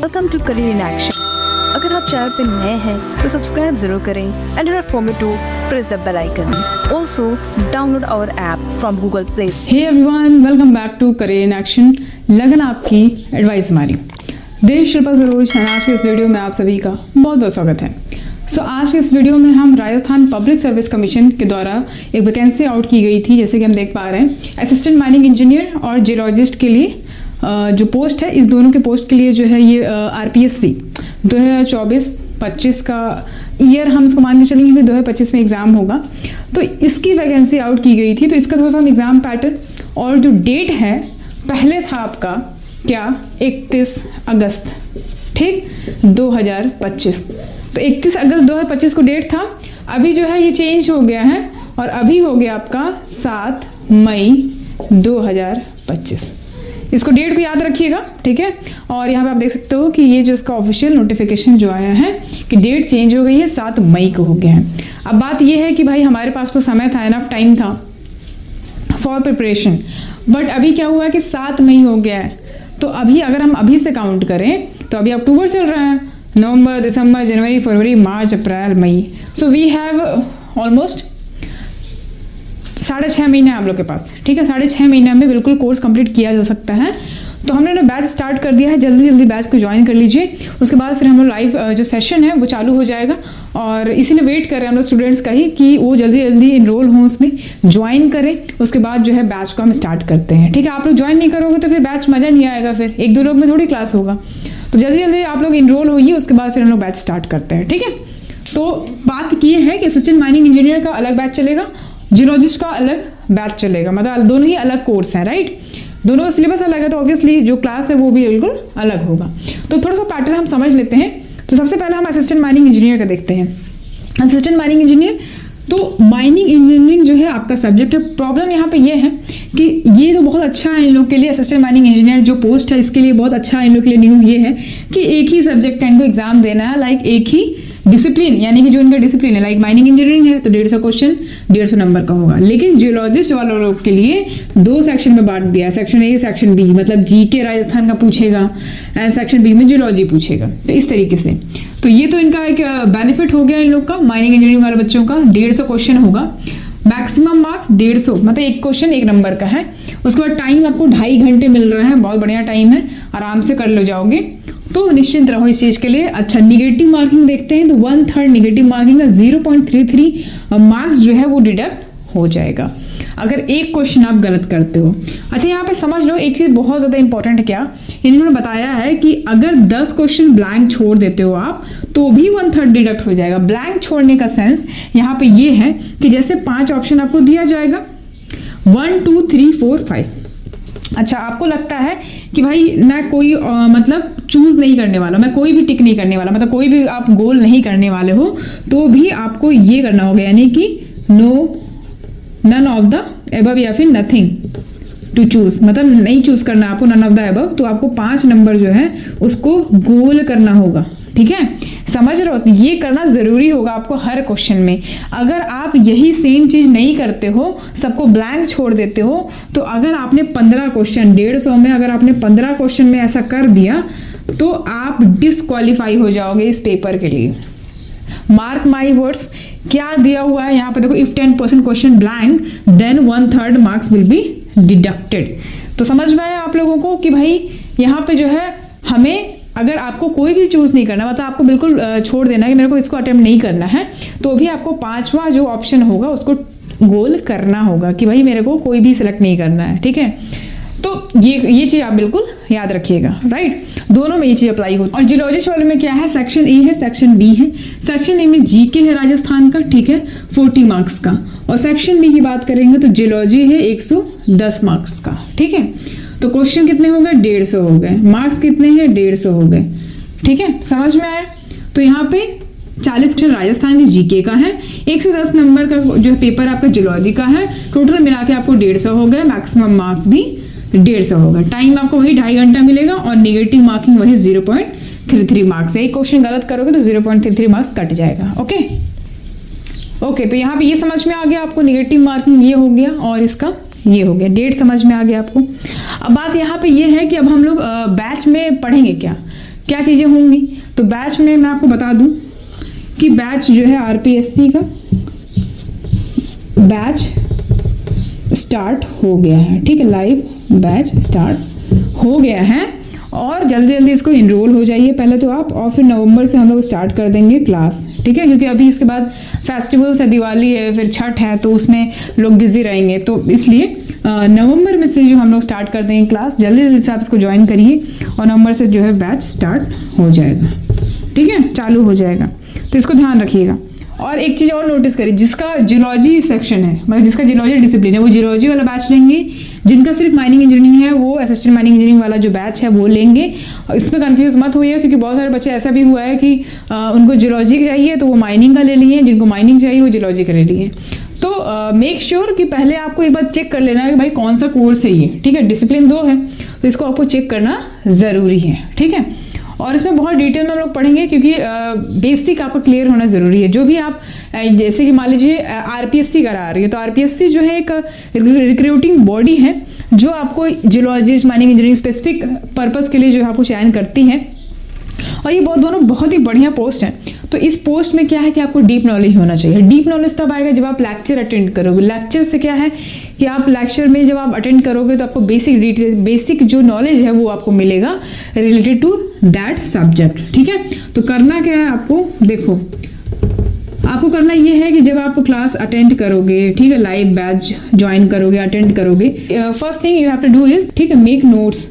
Welcome to career in action. अगर आप channel पर नए हैं तो सब्सक्राइब जरूर करें and don't forget to press the bell icon. Also download our app from Google Play Store. Hey everyone, welcome back to career in action. लगन आपकी एडवाइस हमारी। देश शिल्पा सरोज और आज के इस वीडियो में आप सभी का बहुत बहुत स्वागत है। आज के इस वीडियो में हम राजस्थान पब्लिक सर्विस कमीशन के द्वारा एक वैकेंसी आउट की गई थी, जैसे कि हम देख पा रहे हैं असिस्टेंट माइनिंग इंजीनियर और जियोलॉजिस्ट के लिए जो पोस्ट है, इस दोनों के पोस्ट के लिए जो है ये RPSC 2024-25 का ईयर हम इसको मान के चलेंगे, फिर 2025 में एग्ज़ाम होगा। तो इसकी वैकेंसी आउट की गई थी। तो इसका थोड़ा सा हम एग्ज़ाम पैटर्न और जो डेट है, पहले था आपका क्या 31 अगस्त, ठीक 2025। तो 31 अगस्त 2025 को डेट था। अभी जो है ये चेंज हो गया है और अभी हो गया आपका 7 मई 2025। इसको डेट को याद रखिएगा, ठीक है। और यहाँ पे आप देख सकते हो कि ये जो इसका ऑफिशियल नोटिफिकेशन जो आया है कि डेट चेंज हो गई है, 7 मई को हो गया है। अब बात ये है कि भाई हमारे पास तो समय था, इनफ टाइम था फॉर प्रिपरेशन, बट अभी क्या हुआ है कि 7 मई हो गया है। तो अभी अगर हम अभी से काउंट करें तो अभी अक्टूबर चल रहा है, नवंबर, दिसंबर, जनवरी, फरवरी, मार्च, अप्रैल, मई। सो वी हैव ऑलमोस्ट 6.5 महीने हम लोग के पास, ठीक है। 6.5 महीने में बिल्कुल कोर्स कंप्लीट किया जा सकता है। तो हमने ना बैच स्टार्ट कर दिया है, जल्दी जल्दी बैच को ज्वाइन कर लीजिए। उसके बाद फिर हम लोग लाइव जो सेशन है वो चालू हो जाएगा और इसीलिए वेट कर रहे हैं हम लोग स्टूडेंट्स का ही कि वो जल्दी जल्दी इनरोल हों, उसमें ज्वाइन करें। उसके बाद जो है बैच को हम स्टार्ट करते हैं, ठीक है। आप लोग ज्वाइन नहीं करोगे तो फिर बैच मज़ा नहीं आएगा, फिर 1-2 लोग में थोड़ी क्लास होगा। तो जल्दी जल्दी आप लोग इनरोल होइए, उसके बाद फिर हम लोग बैच स्टार्ट करते हैं, ठीक है। तो बात ये है कि असिस्टेंट माइनिंग इंजीनियर का अलग बैच चलेगा, जियोलॉजिस्ट का अलग बैच चलेगा, मतलब दोनों ही अलग कोर्स हैं, राइट। दोनों का सिलेबस अलग है तो ऑब्वियसली जो क्लास है वो भी बिल्कुल अलग होगा। तो थोड़ा सा पैटर्न हम समझ लेते हैं। तो सबसे पहले हम असिस्टेंट माइनिंग इंजीनियर का देखते हैं। असिस्टेंट माइनिंग इंजीनियर, तो माइनिंग इंजीनियरिंग जो है आपका सब्जेक्ट है। प्रॉब्लम यहाँ पे ये है कि ये तो बहुत अच्छा है इन लोग के लिए, असिस्टेंट माइनिंग इंजीनियर जो पोस्ट है इसके लिए बहुत अच्छा है इन लोग के लिए। न्यूज़ ये है कि एक ही सब्जेक्ट का इनको एग्जाम देना है, लाइक एक ही डिसिप्लिन, यानी कि जो इनका डिसिप्लिन है, लाइक माइनिंग इंजीनियरिंग है तो 150 क्वेश्चन 150 नंबर का होगा। लेकिन जियोलॉजिस्ट वालों लोग के लिए 2 सेक्शन में बांट दिया है, सेक्शन ए, सेक्शन बी, मतलब जीके राजस्थान का पूछेगा एंड सेक्शन बी में जियोलॉजी पूछेगा, तो इस तरीके से। तो ये तो इनका एक बेनिफिट हो गया इन लोग का, माइनिंग इंजीनियरिंग वाले बच्चों का। 150 क्वेश्चन होगा, मैक्सिमम मार्क्स 150, मतलब एक क्वेश्चन 1 नंबर का है। उसके बाद टाइम आपको 2.5 घंटे मिल रहा है, बहुत बढ़िया टाइम है, आराम से कर लो जाओगे, तो निश्चिंत रहो इस चीज के लिए। अच्छा, निगेटिव मार्किंग देखते हैं तो 1/3 निगेटिव मार्किंग का 0.33 मार्क्स जो है वो डिडक्ट हो जाएगा अगर एक क्वेश्चन आप गलत करते हो। अच्छा, यहाँ पे समझ लो एक चीज बहुत ज्यादा इंपॉर्टेंट, क्या इन्होंने बताया है कि अगर 10 क्वेश्चन ब्लैंक छोड़ देते हो आप तो भी 1/3 डिडक्ट हो जाएगा। ब्लैंक छोड़ने का सेंस यहाँ पे ये है कि जैसे 5 ऑप्शन आपको दिया जाएगा, 1 2 3 4 5। अच्छा, आपको लगता है कि भाई मैं कोई मतलब चूज नहीं करने वाला, मैं कोई भी टिक नहीं करने वाला, मतलब कोई भी आप गोल नहीं करने वाले हो, तो भी आपको ये करना होगा, यानी कि नन ऑफ द एबव या फिर नथिंग टू चूज, मतलब नहीं चूज करना आपको नन ऑफ द एबव। तो आपको 5 नंबर जो है उसको गोल करना होगा, ठीक है। समझ रहे हो, ये करना जरूरी होगा आपको हर क्वेश्चन में। अगर आप यही सेम चीज नहीं करते हो, सबको ब्लैंक छोड़ देते हो, तो अगर आपने 15 क्वेश्चन 150 में अगर आपने 15 क्वेश्चन में ऐसा कर दिया तो आप डिस्क्वालीफाई हो जाओगे इस पेपर के लिए। मार्क माई वर्ड्स, क्या दिया हुआ है यहाँ पे देखो, if 10% question blank then 1/3 marks will be deducted. तो समझ में आया आप लोगों को कि भाई यहाँ पे जो है हमें, अगर आपको कोई भी चूज नहीं करना, मतलब आपको बिल्कुल छोड़ देना है कि मेरे को इसको अटेम्प्ट नहीं करना है, तो भी आपको 5वां जो ऑप्शन होगा उसको गोल करना होगा कि भाई मेरे को कोई भी सिलेक्ट नहीं करना है, ठीक है। तो ये चीज आप बिल्कुल याद रखिएगा, राइट। दोनों में ये चीज अप्लाई होती है। और जियोलॉजिस्ट वाले में क्या है, सेक्शन ए है, सेक्शन बी है। सेक्शन ए में जीके है राजस्थान का, ठीक है, 40 मार्क्स का। और सेक्शन बी की बात करेंगे तो जियोलॉजी है 110 मार्क्स का, ठीक है। तो क्वेश्चन कितने हो गए, 150 हो गए, मार्क्स कितने हैं, 150 हो गए, ठीक है। समझ में आया। तो यहाँ पे 40 क्वेश्चन राजस्थान के जीके का है, 110 नंबर का जो है पेपर आपका जियोलॉजी का है। टोटल मिला के आपको 150 हो गए, मैक्सिमम मार्क्स भी 150 हो गए। टाइम आपको वही 2.5 घंटा मिलेगा और निगेटिव मार्किंग वही 0.33 मार्क्स है। एक क्वेश्चन गलत करोगे तो 0.33 मार्क्स कट जाएगा। ओके, तो यहाँ पे ये समझ में आ गया आपको, निगेटिव मार्किंग ये हो गया और इसका ये हो गया, डेट समझ में आ गया आपको। अब बात यहाँ पे ये है कि अब हम लोग बैच में पढ़ेंगे क्या, क्या चीज़ें होंगी। तो बैच में मैं आपको बता दूं कि बैच जो है RPSC का बैच स्टार्ट हो गया है, ठीक है, लाइव बैच स्टार्ट हो गया है और जल्दी जल्दी इसको इनरोल हो जाइए पहले तो आप, और फिर नवंबर से हम लोग स्टार्ट कर देंगे क्लास, ठीक है, क्योंकि अभी इसके बाद फेस्टिवल्स है, दिवाली है, फिर छठ है, तो उसमें लोग बिजी रहेंगे, तो इसलिए नवंबर में से जो हम लोग स्टार्ट कर देंगे क्लास, जल्दी जल्दी से आप इसको ज्वाइन करिए और नवंबर से जो है बैच स्टार्ट हो जाएगा, ठीक है, चालू हो जाएगा, तो इसको ध्यान रखिएगा। और एक चीज़ और नोटिस करिए, जिसका जियोलॉजी सेक्शन है, मतलब जिसका जियोलॉजी डिसिप्लिन है, वो जियोलॉजी वाला बैच लेंगे, जिनका सिर्फ माइनिंग इंजीनियरिंग है वो असिस्टेंट माइनिंग इंजीनियरिंग वाला जो बैच है वो लेंगे। इसमें कंफ्यूज मत होइए, क्योंकि बहुत सारे बच्चे ऐसा भी हुआ है कि उनको जियोलॉजी चाहिए तो वो माइनिंग का ले लिए, जिनको माइनिंग चाहिए वो जियोलॉजी का ले लिए। तो मेक श्योर कि पहले आपको एक बार चेक कर लेना है कि भाई कौन सा कोर्स है ये, ठीक है, डिसिप्लिन 2 है तो इसको आपको चेक करना ज़रूरी है, ठीक है। और इसमें बहुत डिटेल में हम लोग पढ़ेंगे, क्योंकि बेसिक आपका क्लियर होना ज़रूरी है। जो भी आप जैसे कि मान लीजिए RPSC करा रही है, तो RPSC जो है एक रिक्रूटिंग बॉडी है जो आपको geologist mining engineering specific purpose के लिए जो है आपको चयन करती है, और ये दोनों बहुत ही बढ़िया पोस्ट हैं। तो इस पोस्ट में क्या है कि आपको डीप नॉलेज होना चाहिए। डीप नॉलेज तब आएगा जब आप लेक्चर अटेंड करोगे। लेक्चर से क्या है कि आप लेक्चर में जब आप अटेंड करोगे तो आपको बेसिक जो नॉलेज है वो आपको मिलेगा रिलेटेड टू दैट सब्जेक्ट, ठीक है। तो करना क्या है आपको, देखो आपको करना ये है कि जब आप क्लास अटेंड करोगे, ठीक है, लाइव बैच ज्वाइन करोगे, अटेंड करोगे, first thing you have to do is, ठीक है, मेक नोट्स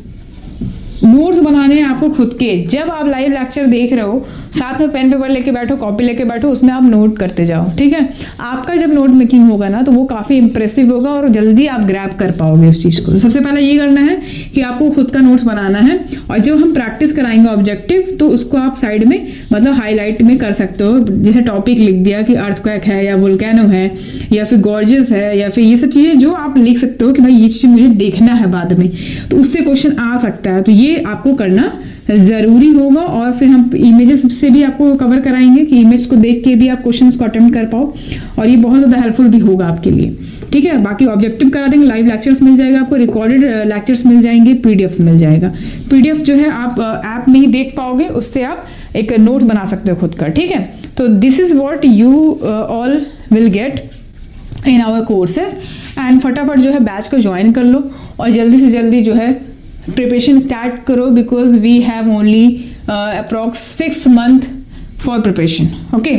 बनाने हैं आपको खुद के। जब आप लाइव लेक्चर देख रहे हो, साथ में पेन पेपर लेके बैठो, कॉपी लेके बैठो, उसमें आप नोट करते जाओ, ठीक है। आपका जब नोट मेकिंग होगा ना तो वो काफ़ी इंप्रेसिव होगा और जल्दी आप ग्रैब कर पाओगे उस चीज़ को। तो सबसे पहले ये करना है कि आपको खुद का नोट्स बनाना है, और जब हम प्रैक्टिस कराएंगे ऑब्जेक्टिव तो उसको आप साइड में मतलब हाईलाइट में कर सकते हो। जैसे टॉपिक लिख दिया कि अर्थक्वेक है या वोल्केनो है या फिर गॉर्जियस है, या फिर ये सब चीज़ें जो आप लिख सकते हो कि भाई ये चीज़ मुझे देखना है बाद में, तो उससे क्वेश्चन आ सकता है। तो ये आपको करना ज़रूरी होगा। और फिर हम इमेजेस से भी आपको कवर कराएंगे कि इमेज को देख के भी आप क्वेश्चंस को अटेम्प्ट कर पाओ, और ये बहुत ज़्यादा हेल्पफुल भी होगा आपके लिए, ठीक है। बाकी ऑब्जेक्टिव करा देंगे, लाइव लेक्चर्स मिल जाएगा आपको, रिकॉर्डेड लेक्चर्स मिल जाएंगे, PDF मिल जाएगा। PDF जो है आप ऐप में ही देख पाओगे, उससे आप एक नोट बना सकते हो खुद का, ठीक है। तो this is what you all will get in our courses. And फटाफट जो है बैच को ज्वाइन कर लो और जल्दी से जल्दी जो है प्रिपरेशन स्टार्ट करो, because we have only approx 6 month for preparation, okay.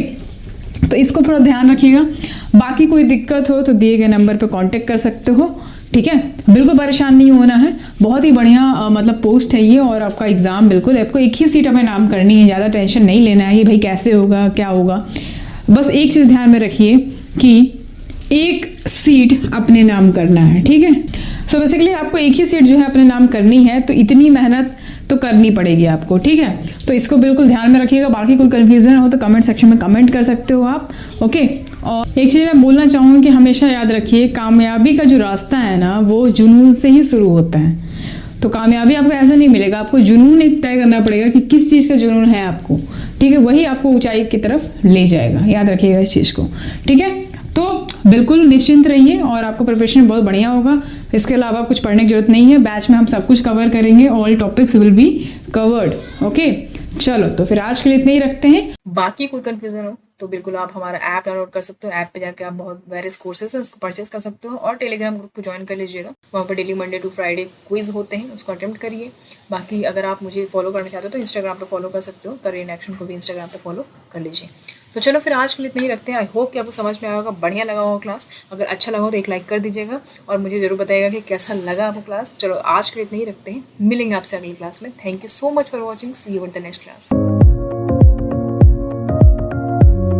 तो इसको थोड़ा ध्यान रखिएगा। बाकी कोई दिक्कत हो तो दिए गए नंबर पे कांटेक्ट कर सकते हो, ठीक है। बिल्कुल परेशान नहीं होना है, बहुत ही बढ़िया मतलब पोस्ट है ये, और आपका एग्ज़ाम बिल्कुल, आपको एक ही सीट अपने नाम करनी है, ज़्यादा टेंशन नहीं लेना है कि भाई कैसे होगा क्या होगा। बस एक चीज़ ध्यान में रखिए कि एक सीट अपने नाम करना है, ठीक है। सो बेसिकली आपको एक ही सीट जो है अपने नाम करनी है, तो इतनी मेहनत तो करनी पड़ेगी आपको, ठीक है। तो इसको बिल्कुल ध्यान में रखिएगा। बाकी कोई कन्फ्यूजन हो तो कमेंट सेक्शन में कमेंट कर सकते हो आप, ओके। और एक चीज़ मैं बोलना चाहूँगी कि हमेशा याद रखिए, कामयाबी का जो रास्ता है ना वो जुनून से ही शुरू होता है। तो कामयाबी आपको ऐसा नहीं मिलेगा, आपको जुनून एक तय करना पड़ेगा कि किस चीज़ का जुनून है आपको, ठीक है, वही आपको ऊंचाई की तरफ ले जाएगा। याद रखिएगा इस चीज़ को, ठीक है। तो बिल्कुल निश्चिंत रहिए और आपको प्रिपरेशन बहुत बढ़िया होगा। इसके अलावा कुछ पढ़ने की जरूरत नहीं है, बैच में हम सब कुछ कवर करेंगे, all topics will be covered, okay. चलो तो फिर आज के लिए इतने ही रखते हैं। बाकी कोई कंफ्यूजन हो तो बिल्कुल आप हमारा ऐप डाउनलोड कर सकते हो। ऐप पे जाके आप बहुत वेरियस कोर्सेज है उसको परचेज कर सकते हो, और टेलीग्राम ग्रुप को ज्वाइन कर लीजिएगा। वहाँ पर daily Monday to Friday quiz होते हैं, उसको अटेम्प्ट करिए। बाकी अगर आप मुझे फॉलो करना चाहते हो तो इंस्टाग्राम पे फॉलो कर सकते हो, करियर इन एक्शन को भी इंस्टाग्राम पे फॉलो कर लीजिए। तो चलो फिर आज के लिए इतना ही रखते हैं। आई होप कि आपको समझ में आया होगा, बढ़िया लगा होगा क्लास। अगर अच्छा लगा हो तो एक लाइक कर दीजिएगा और मुझे जरूर बताइएगा कि कैसा लगा आपको क्लास। चलो आज के लिए इतना ही रखते हैं, मिलेंगे आपसे अगली क्लास में। Thank you so much for watching, see you in the next class.